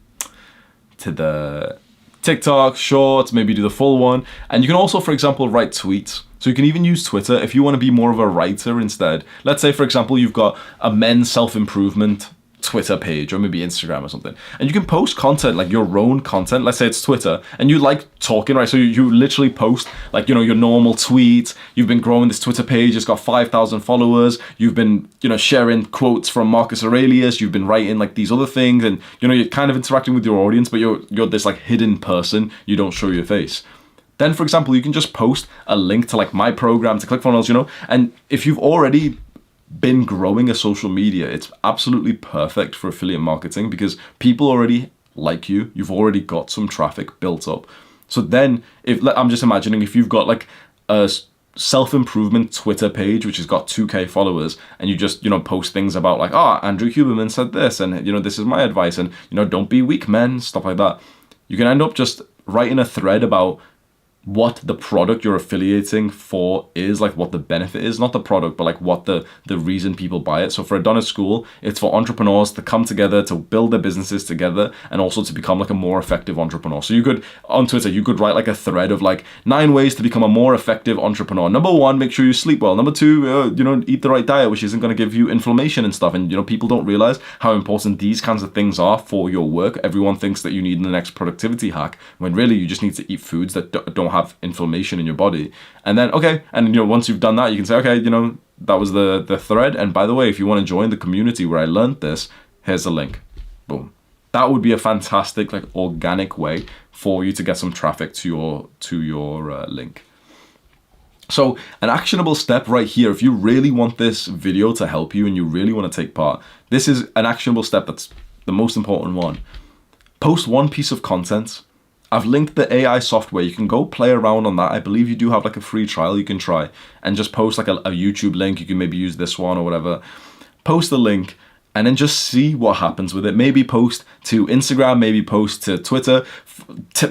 TikTok shorts, maybe do the full one. And you can also, for example, write tweets. So you can even use Twitter if you want to be more of a writer instead. Let's say, for example, you've got a men's self-improvement Twitter page or maybe Instagram or something. And you can post content, like your own content. Let's say it's Twitter and you like talking, right? So you literally post like, you know, your normal tweets. You've been growing this Twitter page. It's got 5,000 followers. You've been, you know, sharing quotes from Marcus Aurelius. You've been writing like these other things and, you know, you're kind of interacting with your audience, but you're this like hidden person. You don't show your face. Then, for example, you can just post a link to like my program, to ClickFunnels, you know, and if you've already been growing a social media, it's absolutely perfect for affiliate marketing because people already like you. You've already got some traffic built up. So then, if I'm just imagining if you've got like a self-improvement Twitter page which has got 2K followers and you just, you know, post things about like, Andrew Huberman said this and, you know, this is my advice and, you know, don't be weak men, stuff like that. You can end up just writing a thread about what the product you're affiliating for is, like what the benefit is, not the product, but like what the reason people buy it. So for Adonis School, it's for entrepreneurs to come together, to build their businesses together, and also to become like a more effective entrepreneur. So you could, on Twitter, you could write like a thread of like 9 ways to become a more effective entrepreneur. Number 1, make sure you sleep well. Number 2, you know, eat the right diet, which isn't going to give you inflammation and stuff. And, you know, people don't realize how important these kinds of things are for your work. Everyone thinks that you need the next productivity hack, when really you just need to eat foods that don't have inflammation in your body. And then, okay, and you know, once you've done that, you can say, okay, you know, that was the thread, and by the way, if you want to join the community where I learned this, here's the link. Boom. That would be a fantastic, like, organic way for you to get some traffic to your link. So an actionable step right here, if you really want this video to help you and you really want to take part, this is an actionable step that's the most important one. Post 1 piece of content. I've linked the AI software. You can go play around on that. I believe you do have like a free trial you can try, and just post like a YouTube link. You can maybe use this one or whatever. Post the link and then just see what happens with it. Maybe post to Instagram, maybe post to Twitter.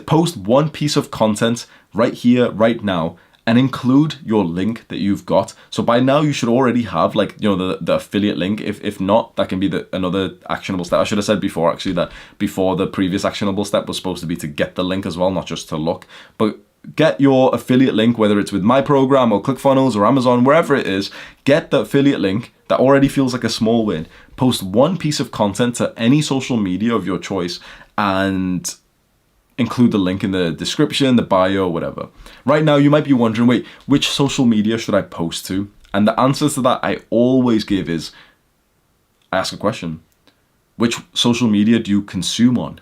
Post 1 piece of content right here, right now, and include your link that you've got. So by now you should already have like, you know, the affiliate link. If not, that can be another actionable step. I should have said before actually that before the previous actionable step was supposed to be to get the link as well, not just to look. But get your affiliate link, whether it's with my program or ClickFunnels or Amazon, wherever it is, get the affiliate link. That already feels like a small win. Post 1 piece of content to any social media of your choice and include the link in the description, the bio, whatever. Right now, you might be wondering, wait, which social media should I post to? And the answer to that I always give is, I ask a question. Which social media do you consume on?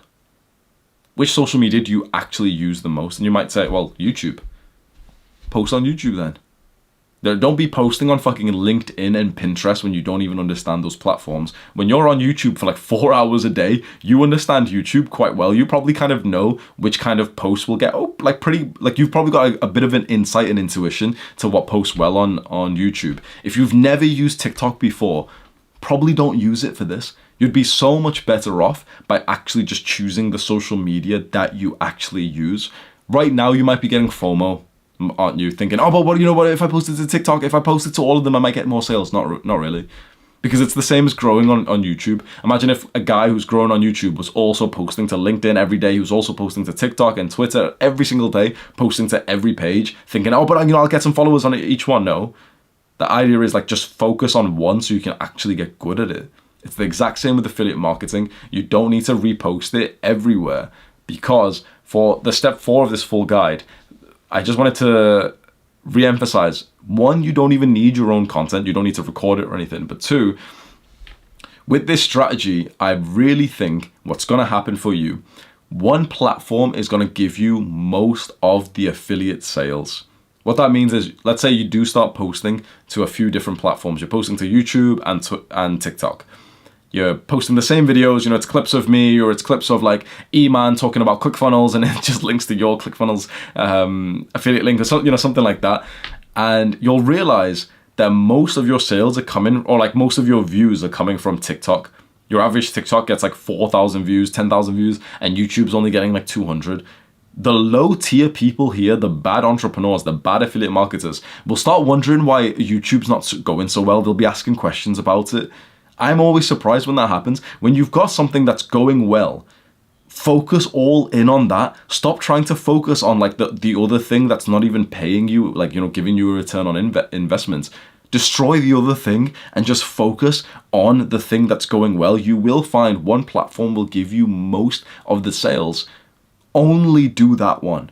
Which social media do you actually use the most? And you might say, well, YouTube. Post on YouTube then. Don't be posting on fucking LinkedIn and Pinterest when you don't even understand those platforms. When you're on YouTube for like 4 hours a day, you understand YouTube quite well. You probably kind of know which kind of posts will get, you've probably got a bit of an insight and intuition to what posts well on YouTube. If you've never used TikTok before, probably don't use it for this. You'd be so much better off by actually just choosing the social media that you actually use. Right now, you might be getting FOMO, aren't you? Thinking, oh, but what, if I posted to TikTok, if I posted to all of them, I might get more sales. Not really. Because it's the same as growing on YouTube. Imagine if a guy who's growing on YouTube was also posting to LinkedIn every day, he was also posting to TikTok and Twitter every single day, posting to every page, thinking, oh, but I'll get some followers on each one. No. The idea is like just focus on one so you can actually get good at it. It's the exact same with affiliate marketing. You don't need to repost it everywhere, because for the step 4 of this full guide, I just wanted to re-emphasize, 1, you don't even need your own content. You don't need to record it or anything. But 2, with this strategy, I really think what's going to happen for you, one platform is going to give you most of the affiliate sales. What that means is, let's say you do start posting to a few different platforms. You're posting to YouTube and TikTok. You're posting the same videos, it's clips of me, or it's clips of like E-Man talking about ClickFunnels, and it just links to your ClickFunnels affiliate link or something like that. And you'll realize that most of your sales are coming, or like most of your views are coming from TikTok. Your average TikTok gets like 4,000 views, 10,000 views, and YouTube's only getting like 200. The low tier people here, the bad entrepreneurs, the bad affiliate marketers, will start wondering why YouTube's not going so well. They'll be asking questions about it. I'm always surprised when that happens. When you've got something that's going well, focus all in on that. Stop trying to focus on like the other thing that's not even paying you, like, giving you a return on investments. Destroy the other thing and just focus on the thing that's going well. You will find one platform will give you most of the sales. Only do that one.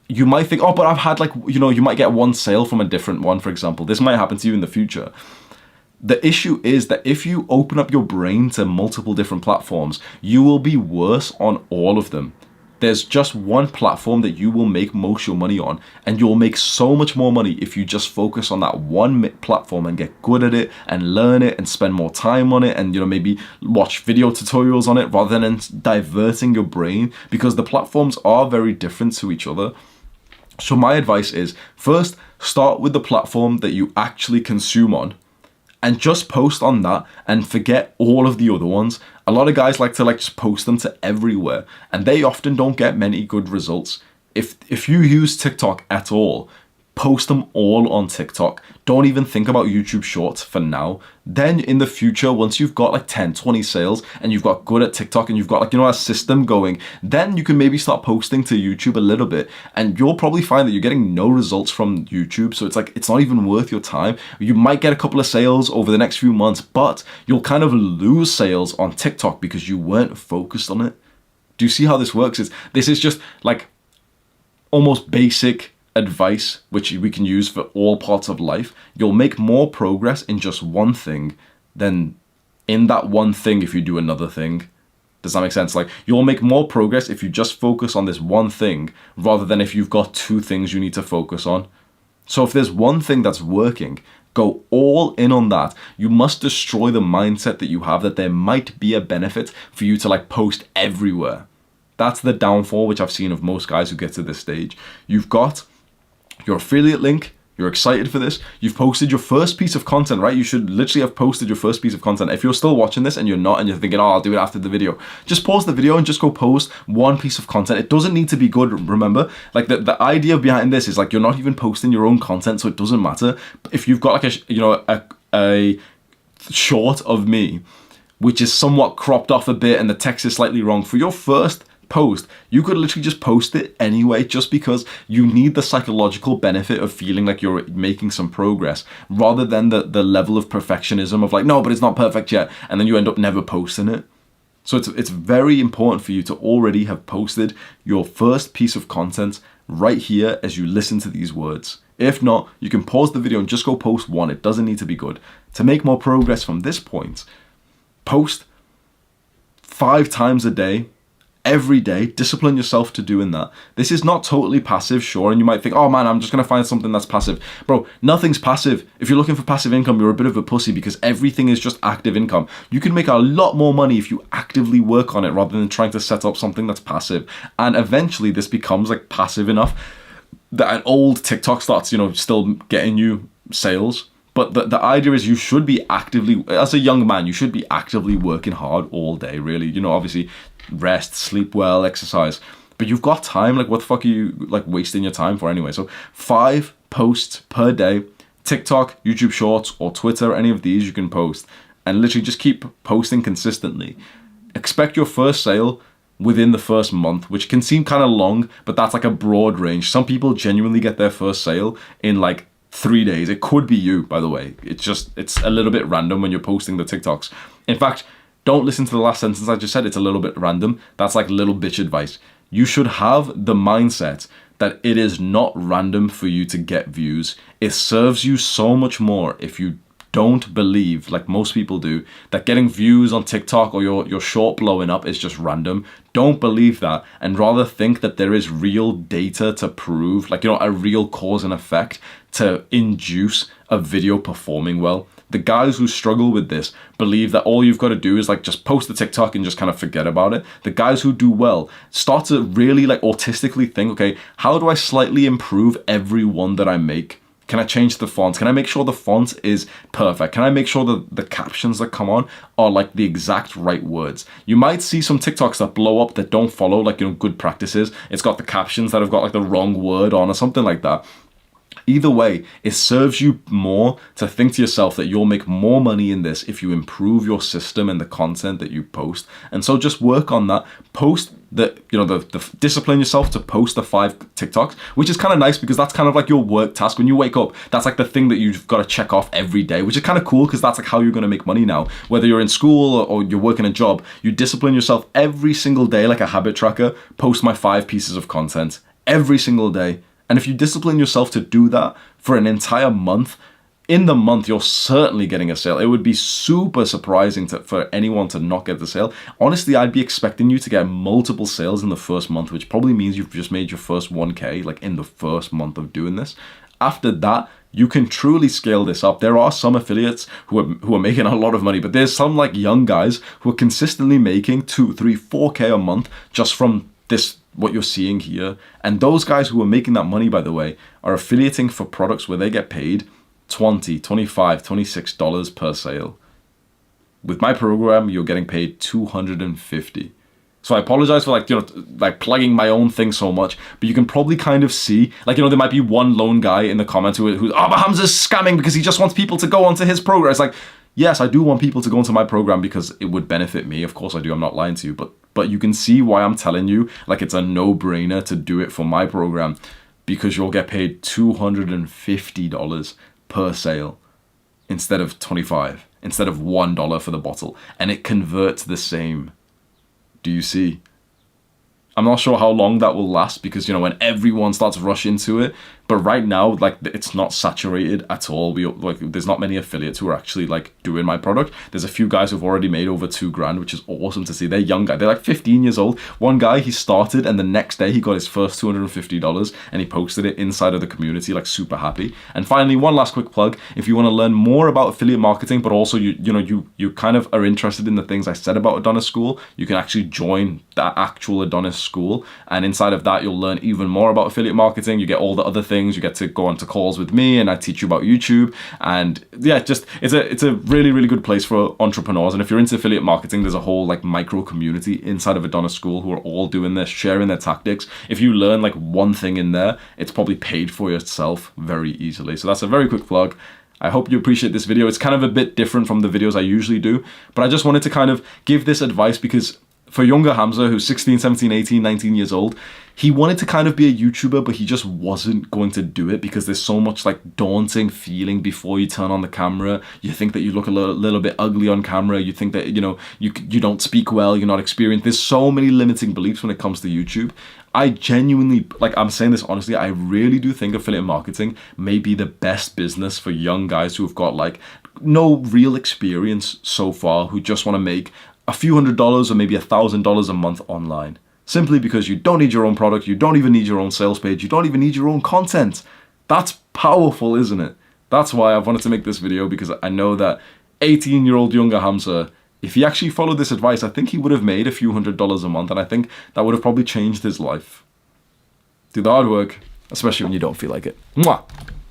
You might think, oh, but I've had you might get one sale from a different one, for example. This might happen to you in the future. The issue is that if you open up your brain to multiple different platforms, you will be worse on all of them. There's just one platform that you will make most of your money on, and you'll make so much more money if you just focus on that one platform and get good at it and learn it and spend more time on it and maybe watch video tutorials on it rather than diverting your brain, because the platforms are very different to each other. So my advice is, first, start with the platform that you actually consume on, and just post on that and forget all of the other ones. A lot of guys like to just post them to everywhere, and they often don't get many good results. If you use TikTok at all, post them all on TikTok. Don't even think about YouTube Shorts for now. Then in the future, once you've got like 10, 20 sales and you've got good at TikTok and you've got a system going, then you can maybe start posting to YouTube a little bit, and you'll probably find that you're getting no results from YouTube. So it's not even worth your time. You might get a couple of sales over the next few months, but you'll kind of lose sales on TikTok because you weren't focused on it. Do you see how this works? This is just like almost basic advice which we can use for all parts of life. You'll make more progress in just one thing than in that one thing if you do another thing. Does that make sense? Like, you'll make more progress if you just focus on this one thing rather than if you've got 2 things you need to focus on. So if there's one thing that's working, go all in on that. You must destroy the mindset that you have that there might be a benefit for you to post everywhere. That's the downfall which I've seen of most guys who get to this stage. You've got your affiliate link, you're excited for this, you've posted your first piece of content, right? You should literally have posted your first piece of content. If you're still watching this and you're not, and you're thinking, oh, I'll do it after the video, just pause the video and just go post one piece of content. It doesn't need to be good, remember? Like the idea behind this is you're not even posting your own content, so it doesn't matter. If you've got a short of me, which is somewhat cropped off a bit and the text is slightly wrong, for your first post, you could literally just post it anyway, just because you need the psychological benefit of feeling like you're making some progress, rather than the level of perfectionism of no, but it's not perfect yet, and then you end up never posting it. So it's very important for you to already have posted your first piece of content right here as you listen to these words. If not, you can pause the video and just go post one. It doesn't need to be good. To make more progress from this point, post 5 times a day. every day. Discipline yourself to doing that. This is not totally passive, sure, and you might think, oh man, I'm just going to find something that's passive. Bro, nothing's passive. If you're looking for passive income, you're a bit of a pussy, because everything is just active income. You can make a lot more money if you actively work on it rather than trying to set up something that's passive. And eventually this becomes like passive enough that an old TikTok starts, still getting you sales. But the idea is you should be actively, as a young man, you should be actively working hard all day, really. Obviously rest, sleep well, exercise. But you've got time. Like, what the fuck are you like wasting your time for anyway? So 5 posts per day, TikTok, YouTube Shorts, or Twitter, any of these you can post. And literally just keep posting consistently. Expect your first sale within the first month, which can seem kind of long, but that's like a broad range. Some people genuinely get their first sale in like 3 days. It could be you, by the way. It's a little bit random when you're posting the TikToks. In fact, don't listen to the last sentence I just said. It's a little bit random. That's like little bitch advice. You should have the mindset that it is not random for you to get views. It serves you so much more if you don't believe, like most people do, that getting views on TikTok or your short blowing up is just random. Don't believe that, and rather think that there is real data to prove, like, a real cause and effect to induce a video performing well. The guys who struggle with this believe that all you've got to do is like just post the TikTok and just kind of forget about it. The guys who do well start to really like autistically think, okay, how do I slightly improve every one that I make? Can I change the font? Can I make sure the font is perfect? Can I make sure that the captions that come on are like the exact right words? You might see some TikToks that blow up that don't follow like, good practices. It's got the captions that have got like the wrong word on or something like that. Either way, it serves you more to think to yourself that you'll make more money in this if you improve your system and the content that you post. And so just work on that. Post the discipline yourself to post the 5 TikToks, which is kind of nice because that's kind of like your work task. When you wake up, that's like the thing that you've got to check off every day, which is kind of cool because that's like how you're going to make money now. Whether you're in school or you're working a job, you discipline yourself every single day like a habit tracker. Post my 5 pieces of content every single day. And if you discipline yourself to do that for an entire month, in the month, you're certainly getting a sale. It would be super surprising for anyone to not get the sale. Honestly, I'd be expecting you to get multiple sales in the first month, which probably means you've just made your first 1K like in the first month of doing this. After that, you can truly scale this up. There are some affiliates who are making a lot of money, but there's some like young guys who are consistently making 2, 3, 4K a month just from this, what you're seeing here. And those guys who are making that money, by the way, are affiliating for products where they get paid $20, $25, $26 per sale. With my program, you're getting paid $250. So I apologize for like plugging my own thing so much, but you can probably kind of see, like, there might be one lone guy in the comments who's, but Hamza's scamming because he just wants people to go onto his program. It's like, yes, I do want people to go into my program because it would benefit me. Of course I do. I'm not lying to you, but you can see why I'm telling you, like, it's a no-brainer to do it for my program, because you'll get paid $250 per sale instead of $25, instead of $1 for the bottle, and it converts the same. Do you see? I'm not sure how long that will last because, when everyone starts rushing to it. But right now, like, it's not saturated at all. There's not many affiliates who are actually like doing my product. There's a few guys who've already made over $2,000, which is awesome to see. They're young guys. They're like 15 years old. One guy, he started and the next day he got his first $250 and he posted it inside of the community, like super happy. And finally, one last quick plug. If you want to learn more about affiliate marketing, but also you kind of are interested in the things I said about Adonis School, you can actually join that actual Adonis School. And inside of that, you'll learn even more about affiliate marketing. You get all the other things. You get to go onto calls with me and I teach you about YouTube. And yeah, it's a really, really good place for entrepreneurs. And if you're into affiliate marketing, there's a whole like micro community inside of Adonis School who are all doing this, sharing their tactics. If you learn like one thing in there, it's probably paid for itself very easily. So that's a very quick plug. I hope you appreciate this video. It's kind of a bit different from the videos I usually do, but I just wanted to kind of give this advice because for younger Hamza, who's 16, 17, 18, 19 years old, he wanted to kind of be a YouTuber, but he just wasn't going to do it because there's so much like daunting feeling before you turn on the camera. You think that you look a little bit ugly on camera. You think that, you don't speak well, you're not experienced. There's so many limiting beliefs when it comes to YouTube. I genuinely, like, I'm saying this honestly, I really do think affiliate marketing may be the best business for young guys who have got like no real experience so far, who just want to make a few $100s or maybe $1,000 a month online. simply because you don't need your own product, you don't even need your own sales page, you don't even need your own content. That's powerful, isn't it? That's why I've wanted to make this video, because I know that 18-year-old younger Hamza, if he actually followed this advice, I think he would have made a few $100s a month, and I think that would have probably changed his life. Do the hard work, especially when you don't feel like it. Mwah!